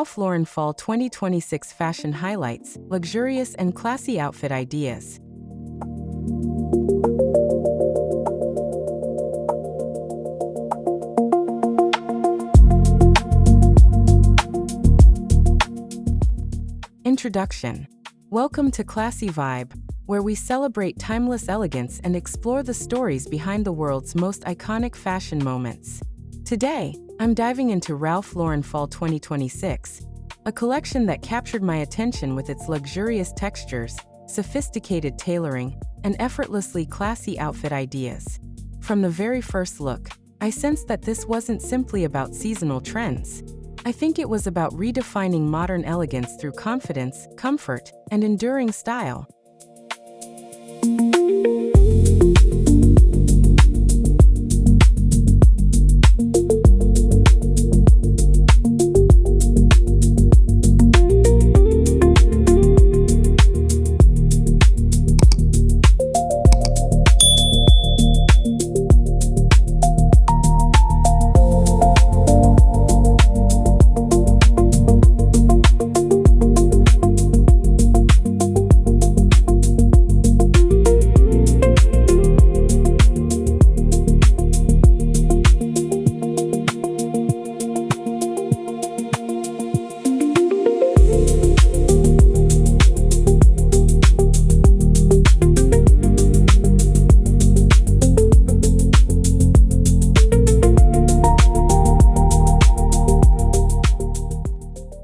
Ralph Lauren Fall 2026 Fashion Highlights, Luxurious and Classy Outfit Ideas. Introduction. Welcome to Classy Vibe, where we celebrate timeless elegance and explore the stories behind the world's most iconic fashion moments. Today, I'm diving into Ralph Lauren Fall 2026, a collection that captured my attention with its luxurious textures, sophisticated tailoring, and effortlessly classy outfit ideas. From the very first look, I sensed that this wasn't simply about seasonal trends. I think it was about redefining modern elegance through confidence, comfort, and enduring style.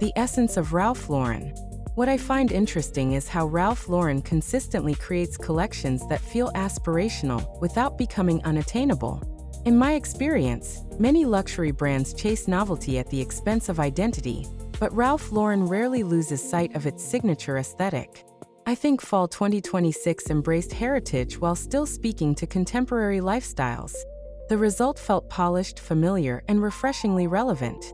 The essence of Ralph Lauren. What I find interesting is how Ralph Lauren consistently creates collections that feel aspirational without becoming unattainable. In my experience, many luxury brands chase novelty at the expense of identity, but Ralph Lauren rarely loses sight of its signature aesthetic. I think Fall 2026 embraced heritage while still speaking to contemporary lifestyles. The result felt polished, familiar, and refreshingly relevant.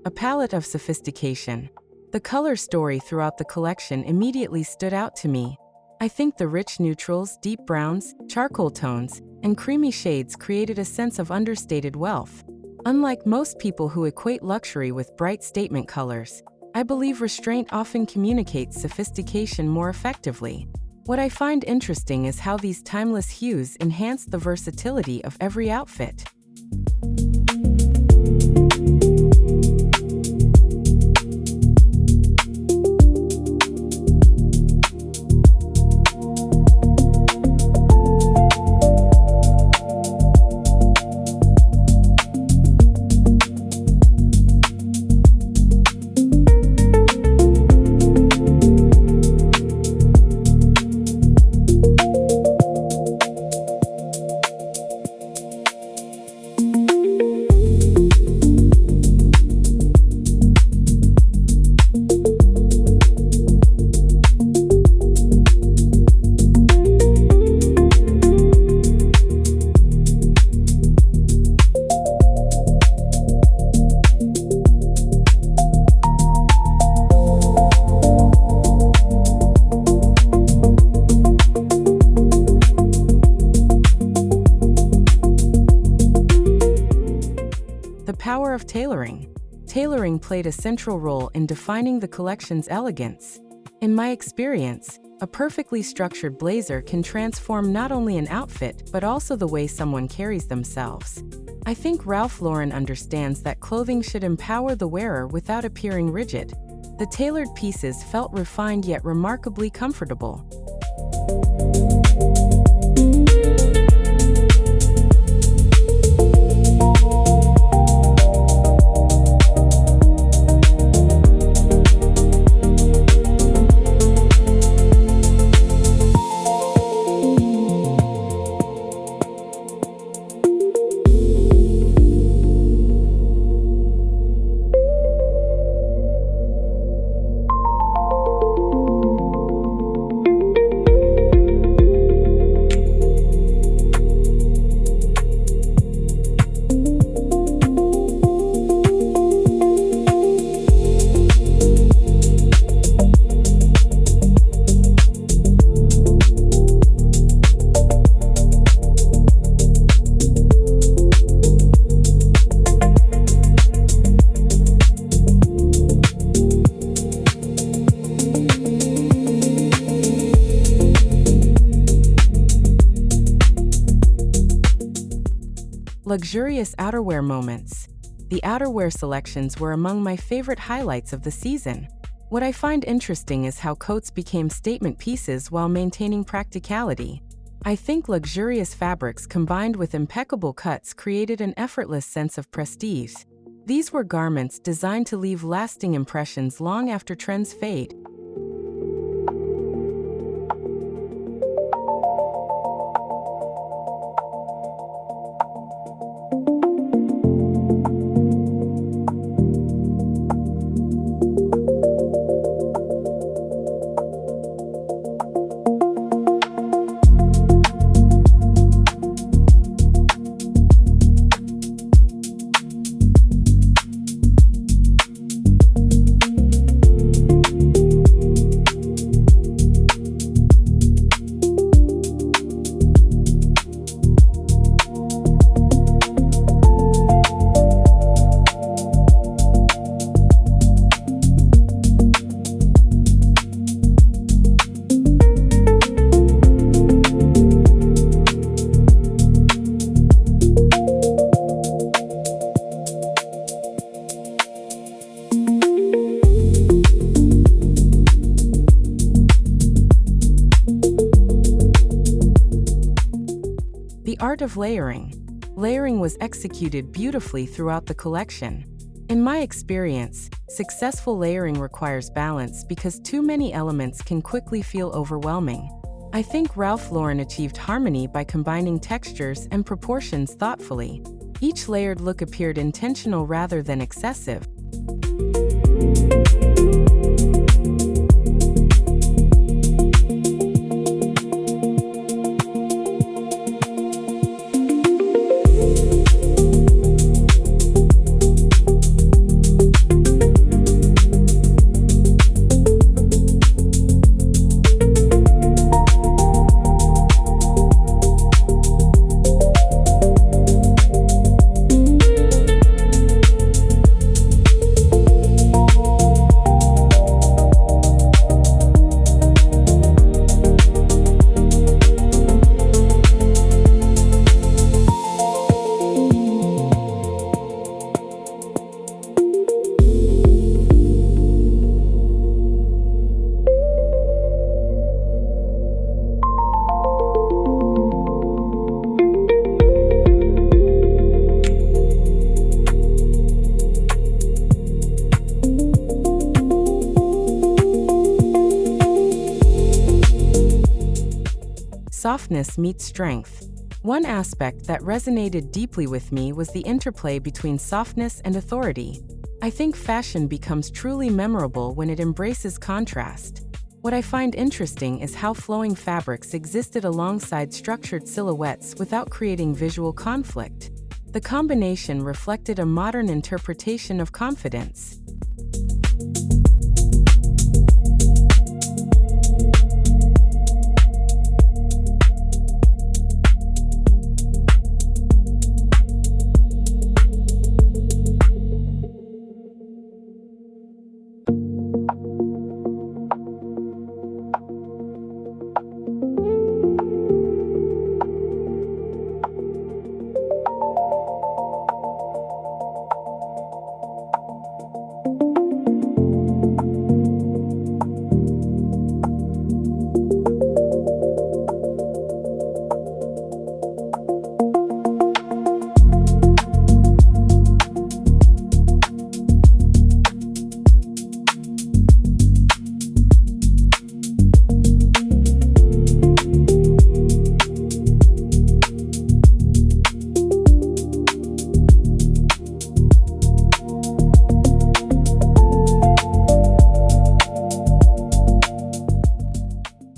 A palette of sophistication. The color story throughout the collection immediately stood out to me. I think the rich neutrals, deep browns, charcoal tones, and creamy shades created a sense of understated wealth. Unlike most people who equate luxury with bright statement colors, I believe restraint often communicates sophistication more effectively. What I find interesting is how these timeless hues enhance the versatility of every outfit. The power of tailoring. Tailoring played a central role in defining the collection's elegance. In my experience, a perfectly structured blazer can transform not only an outfit but also the way someone carries themselves. I think Ralph Lauren understands that clothing should empower the wearer without appearing rigid. The tailored pieces felt refined yet remarkably comfortable. Luxurious outerwear moments. The outerwear selections were among my favorite highlights of the season. What I find interesting is how coats became statement pieces while maintaining practicality. I think luxurious fabrics combined with impeccable cuts created an effortless sense of prestige. These were garments designed to leave lasting impressions long after trends fade. The art of layering. Layering was executed beautifully throughout the collection. In my experience, successful layering requires balance because too many elements can quickly feel overwhelming. I think Ralph Lauren achieved harmony by combining textures and proportions thoughtfully. Each layered look appeared intentional rather than excessive. Softness meets strength. One aspect that resonated deeply with me was the interplay between softness and authority. I think fashion becomes truly memorable when it embraces contrast. What I find interesting is how flowing fabrics existed alongside structured silhouettes without creating visual conflict. The combination reflected a modern interpretation of confidence.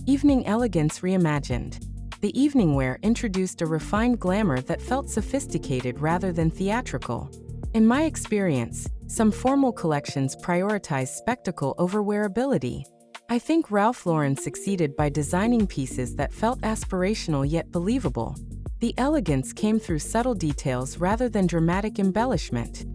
Evening elegance reimagined. The evening wear introduced a refined glamour that felt sophisticated rather than theatrical. In my experience, some formal collections prioritize spectacle over wearability. I think Ralph Lauren succeeded by designing pieces that felt aspirational yet believable. The elegance came through subtle details rather than dramatic embellishment.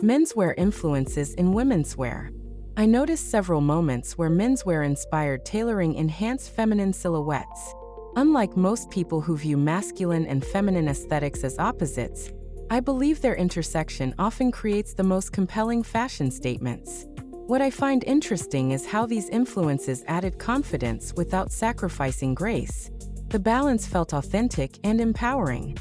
Menswear influences in women's wear. I noticed several moments where menswear-inspired tailoring enhanced feminine silhouettes. Unlike most people who view masculine and feminine aesthetics as opposites, I believe their intersection often creates the most compelling fashion statements. What I find interesting is how these influences added confidence without sacrificing grace. The balance felt authentic and empowering.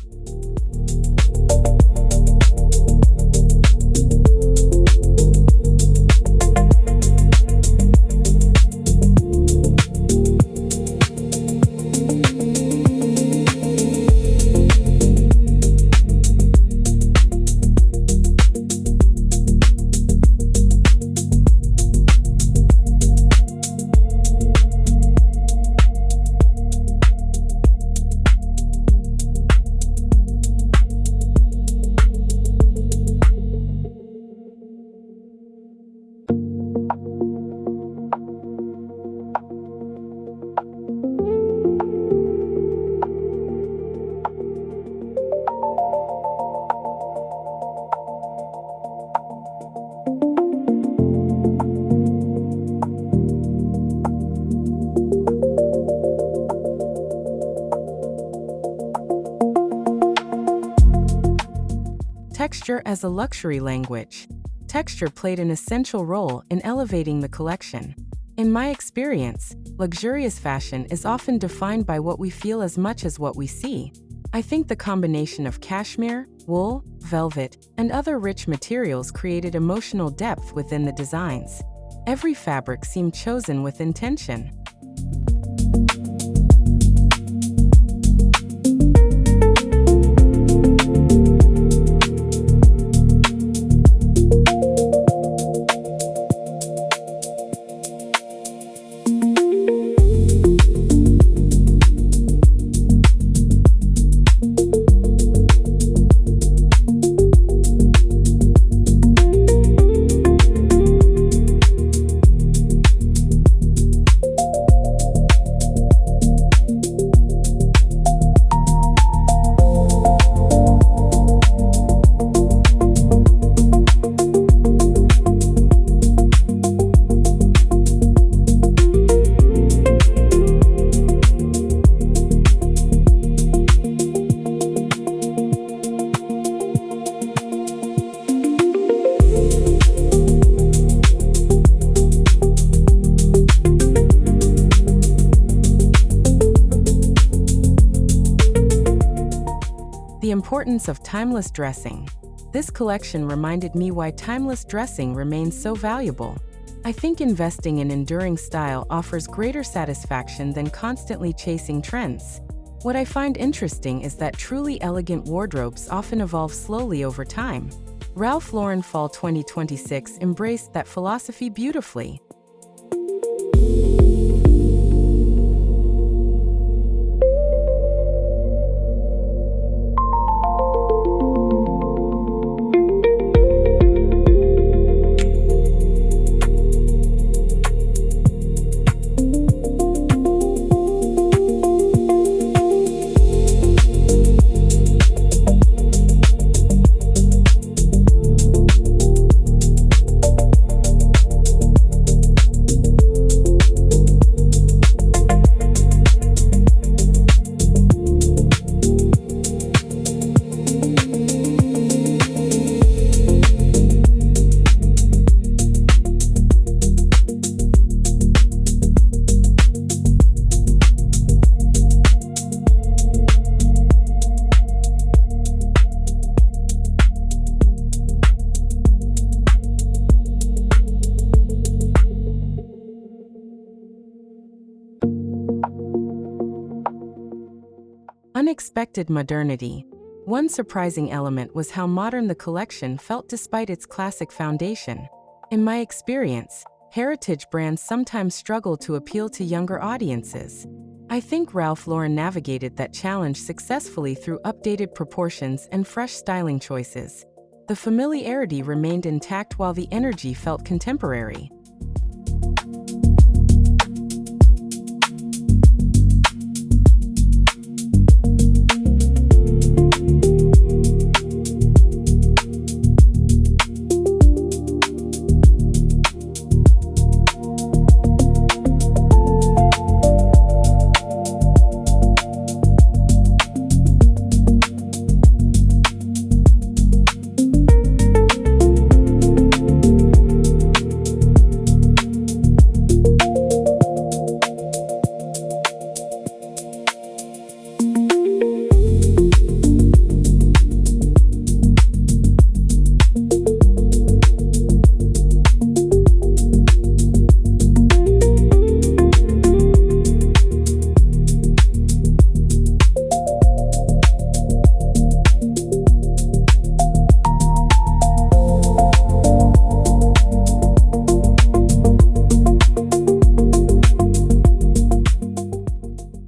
Texture as a luxury language. Texture played an essential role in elevating the collection. In my experience, luxurious fashion is often defined by what we feel as much as what we see. I think the combination of cashmere, wool, velvet, and other rich materials created emotional depth within the designs. Every fabric seemed chosen with intention. The importance of timeless dressing. This collection reminded me why timeless dressing remains so valuable. I think investing in enduring style offers greater satisfaction than constantly chasing trends. What I find interesting is that truly elegant wardrobes often evolve slowly over time. Ralph Lauren Fall 2026 embraced that philosophy beautifully. Unexpected modernity. One surprising element was how modern the collection felt despite its classic foundation. In my experience, heritage brands sometimes struggle to appeal to younger audiences. I think Ralph Lauren navigated that challenge successfully through updated proportions and fresh styling choices. The familiarity remained intact while the energy felt contemporary.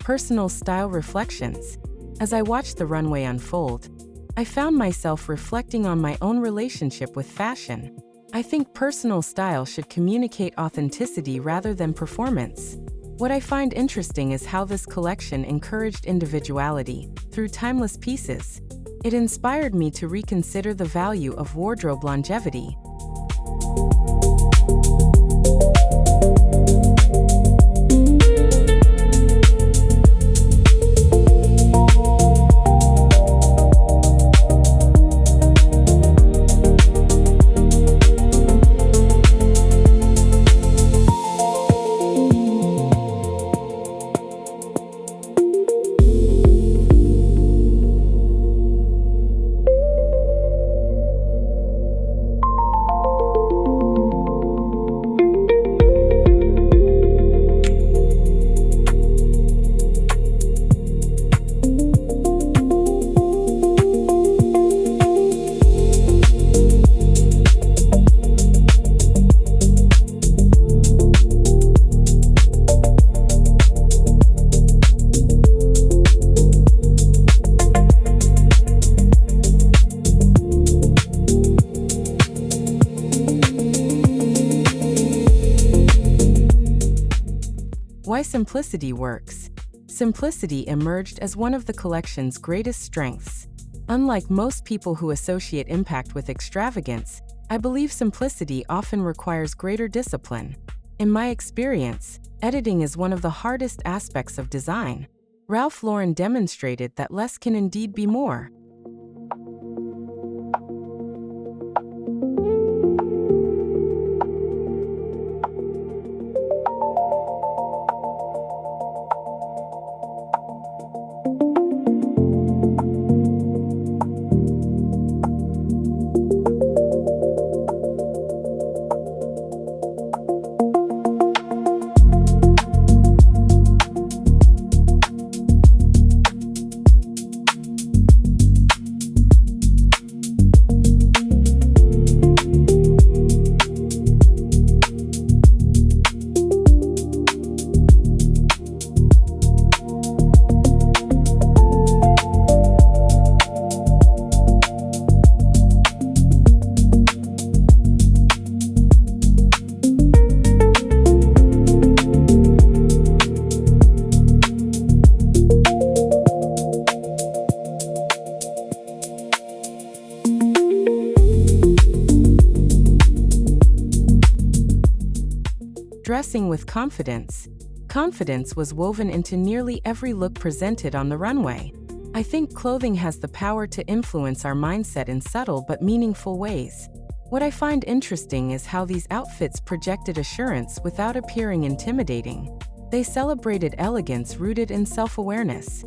Personal style reflections. As I watched the runway unfold, I found myself reflecting on my own relationship with fashion. I think personal style should communicate authenticity rather than performance. What I find interesting is how this collection encouraged individuality through timeless pieces. It inspired me to reconsider the value of wardrobe longevity. Why simplicity works. Simplicity emerged as one of the collection's greatest strengths. Unlike most people who associate impact with extravagance, I believe simplicity often requires greater discipline. In my experience, editing is one of the hardest aspects of design. Ralph Lauren demonstrated that less can indeed be more. Dressing with confidence. Confidence was woven into nearly every look presented on the runway. I think clothing has the power to influence our mindset in subtle but meaningful ways. What I find interesting is how these outfits projected assurance without appearing intimidating. They celebrated elegance rooted in self-awareness.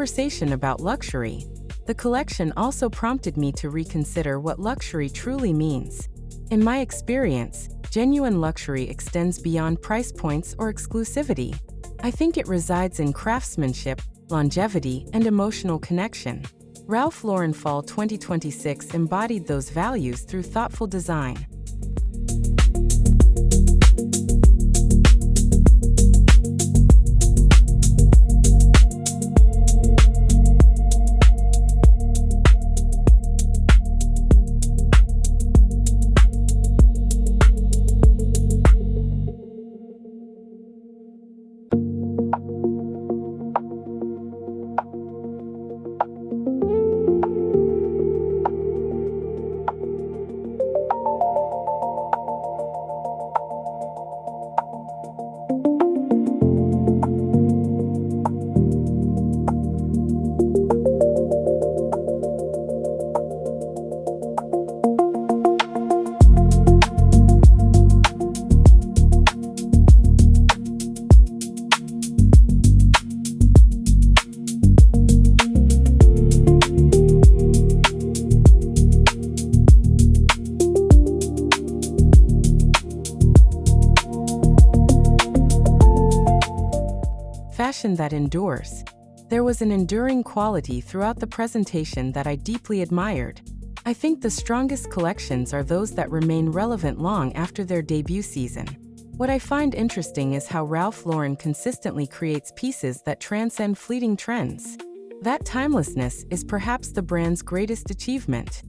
conversation about luxury. The collection also prompted me to reconsider what luxury truly means. In my experience, genuine luxury extends beyond price points or exclusivity. I think it resides in craftsmanship, longevity, and emotional connection. Ralph Lauren Fall 2026 embodied those values through thoughtful design. Fashion that endures. There was an enduring quality throughout the presentation that I deeply admired. I think the strongest collections are those that remain relevant long after their debut season. What I find interesting is how Ralph Lauren consistently creates pieces that transcend fleeting trends. That timelessness is perhaps the brand's greatest achievement.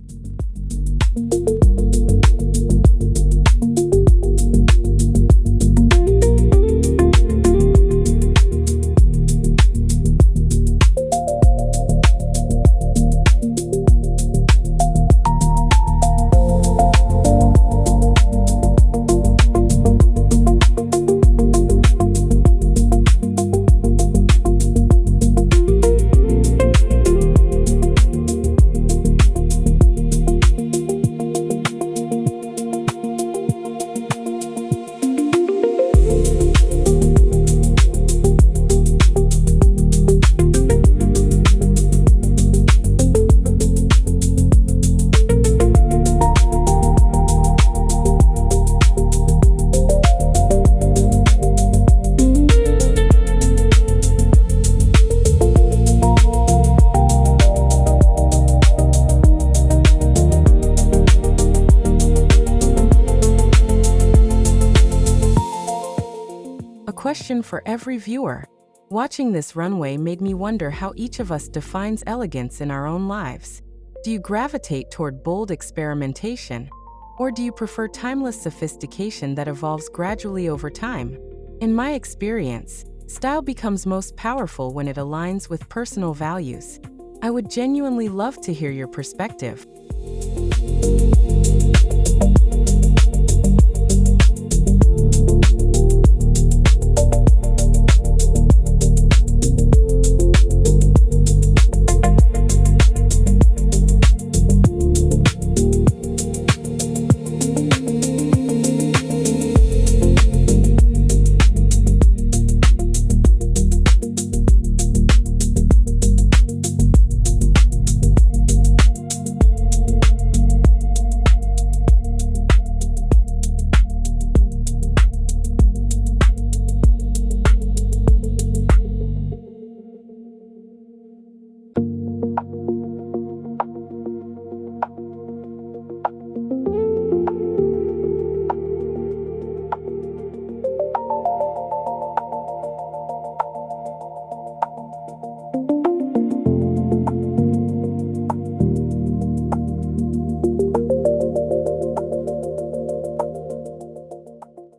Question for every viewer. Watching this runway made me wonder how each of us defines elegance in our own lives. Do you gravitate toward bold experimentation? Or do you prefer timeless sophistication that evolves gradually over time? In my experience, style becomes most powerful when it aligns with personal values. I would genuinely love to hear your perspective.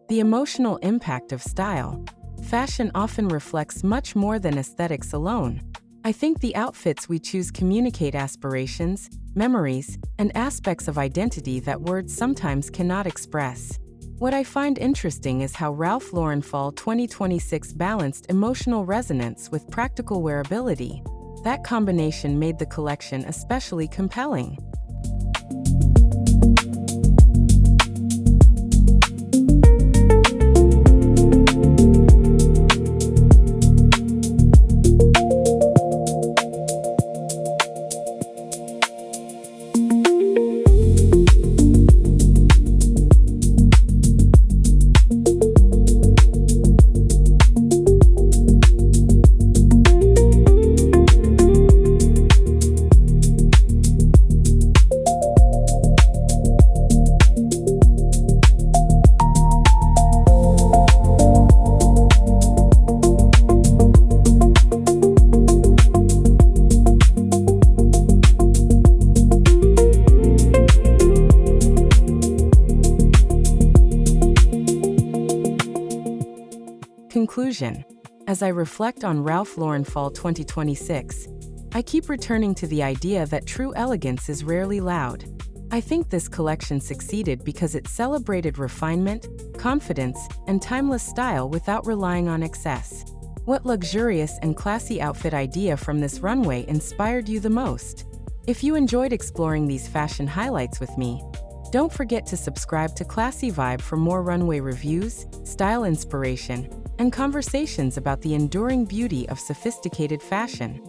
The emotional impact of style. Fashion often reflects much more than aesthetics alone. I think the outfits we choose communicate aspirations, memories, and aspects of identity that words sometimes cannot express. What I find interesting is how Ralph Lauren Fall 2026 balanced emotional resonance with practical wearability. That combination made the collection especially compelling. vision. As I reflect on Ralph Lauren Fall 2026, I keep returning to the idea that true elegance is rarely loud. I think this collection succeeded because it celebrated refinement, confidence, and timeless style without relying on excess. What luxurious and classy outfit idea from this runway inspired you the most? If you enjoyed exploring these fashion highlights with me, don't forget to subscribe to Classy Vibe for more runway reviews, style inspiration, and conversations about the enduring beauty of sophisticated fashion.